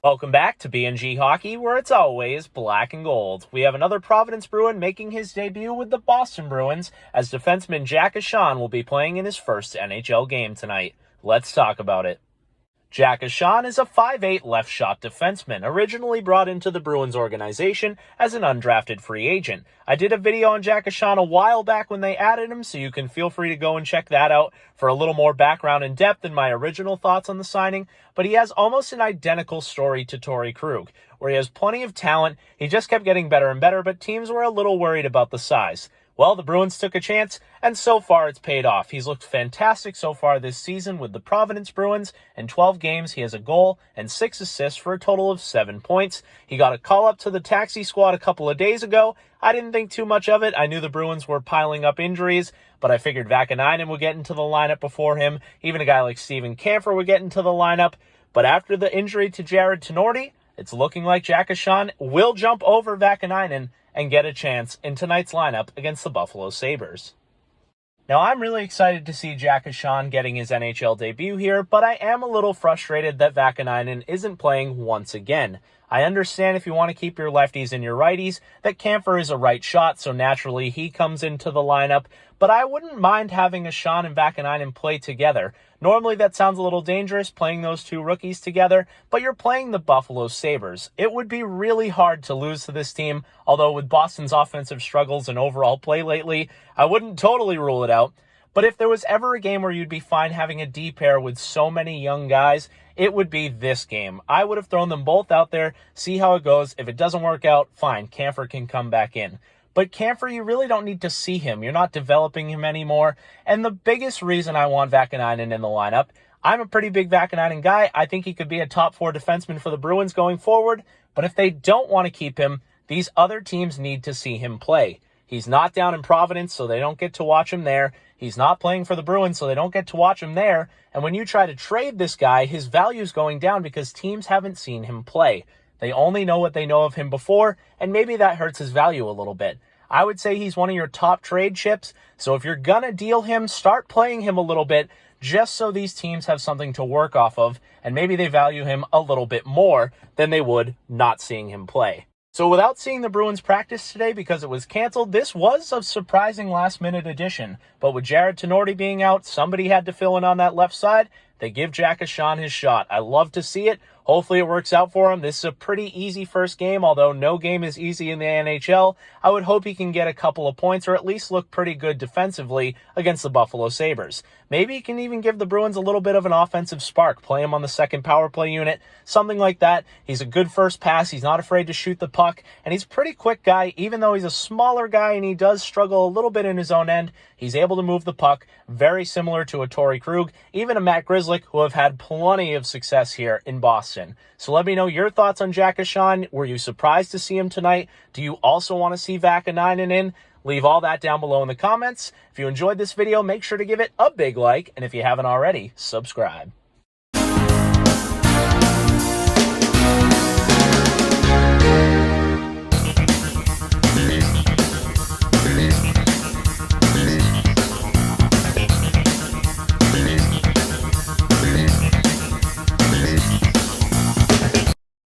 Welcome back to B&G Hockey, where it's always black and gold. We have another Providence Bruin making his debut with the Boston Bruins, as defenseman Jack Ahcan will be playing in his first NHL game tonight. Let's talk about it. Jack Ahcan is a 5'8" left-shot defenseman, originally brought into the Bruins organization as an undrafted free agent. I did a video on Jack Ahcan a while back when they added him, so you can feel free to go and check that out for a little more background and depth than my original thoughts on the signing. But he has almost an identical story to Torey Krug, where he has plenty of talent. He just kept getting better and better, but teams were a little worried about the size. Well, the Bruins took a chance, and so far it's paid off. He's looked fantastic so far this season with the Providence Bruins. In 12 games, he has a goal and 6 assists for a total of 7 points. He got a call-up to the taxi squad a couple of days ago. I didn't think too much of it. I knew the Bruins were piling up injuries, but I figured Vaakanainen would get into the lineup before him. Even a guy like Steven Kampfer would get into the lineup. But after the injury to Jarred Tinordi, it's looking like Jack Ahcan will jump over Vaakanainen and get a chance in tonight's lineup against the Buffalo Sabres. Now, I'm really excited to see Jack Ahcan getting his NHL debut here, but I am a little frustrated that Vaakanainen isn't playing once again. I understand if you want to keep your lefties and your righties, that Kampfer is a right shot, so naturally he comes into the lineup, but I wouldn't mind having Ahcan and Vaakanainen play together. Normally that sounds a little dangerous, playing those two rookies together, but you're playing the Buffalo Sabres. It would be really hard to lose to this team, although with Boston's offensive struggles and overall play lately, I wouldn't totally rule it out. But if there was ever a game where you'd be fine having a D pair with so many young guys, it would be this game. I would have thrown them both out there, see how it goes. If it doesn't work out, fine, Kampfer can come back in. But Kampfer, you really don't need to see him. You're not developing him anymore. And the biggest reason I want Vaakanainen in the lineup, I'm a pretty big Vaakanainen guy. I think he could be a top 4 defenseman for the Bruins going forward. But if they don't want to keep him, these other teams need to see him play. He's not down in Providence, so they don't get to watch him there. He's not playing for the Bruins, so they don't get to watch him there. And when you try to trade this guy, his value's going down because teams haven't seen him play. They only know what they know of him before, and maybe that hurts his value a little bit. I would say he's one of your top trade chips, so if you're gonna deal him, start playing him a little bit, just so these teams have something to work off of, and maybe they value him a little bit more than they would not seeing him play. So without seeing the Bruins practice today because it was canceled, this was a surprising last-minute addition. But with Jarred Tinordi being out, somebody had to fill in on that left side. They give Jack Ahcan his shot. I love to see it. Hopefully it works out for him. This is a pretty easy first game, although no game is easy in the NHL. I would hope he can get a couple of points or at least look pretty good defensively against the Buffalo Sabres. Maybe he can even give the Bruins a little bit of an offensive spark, play him on the second power play unit, something like that. He's a good first pass. He's not afraid to shoot the puck, and he's a pretty quick guy, even though he's a smaller guy and he does struggle a little bit in his own end. He's able to move the puck, very similar to a Torey Krug, even a Matt Grzelcyk, who have had plenty of success here in Boston. So let me know your thoughts on Jack Ahcan. Were you surprised to see him tonight? Do you also want to see Vaakanainen in? Leave all that down below in the comments. If you enjoyed this video, make sure to give it a big like, and if you haven't already, subscribe.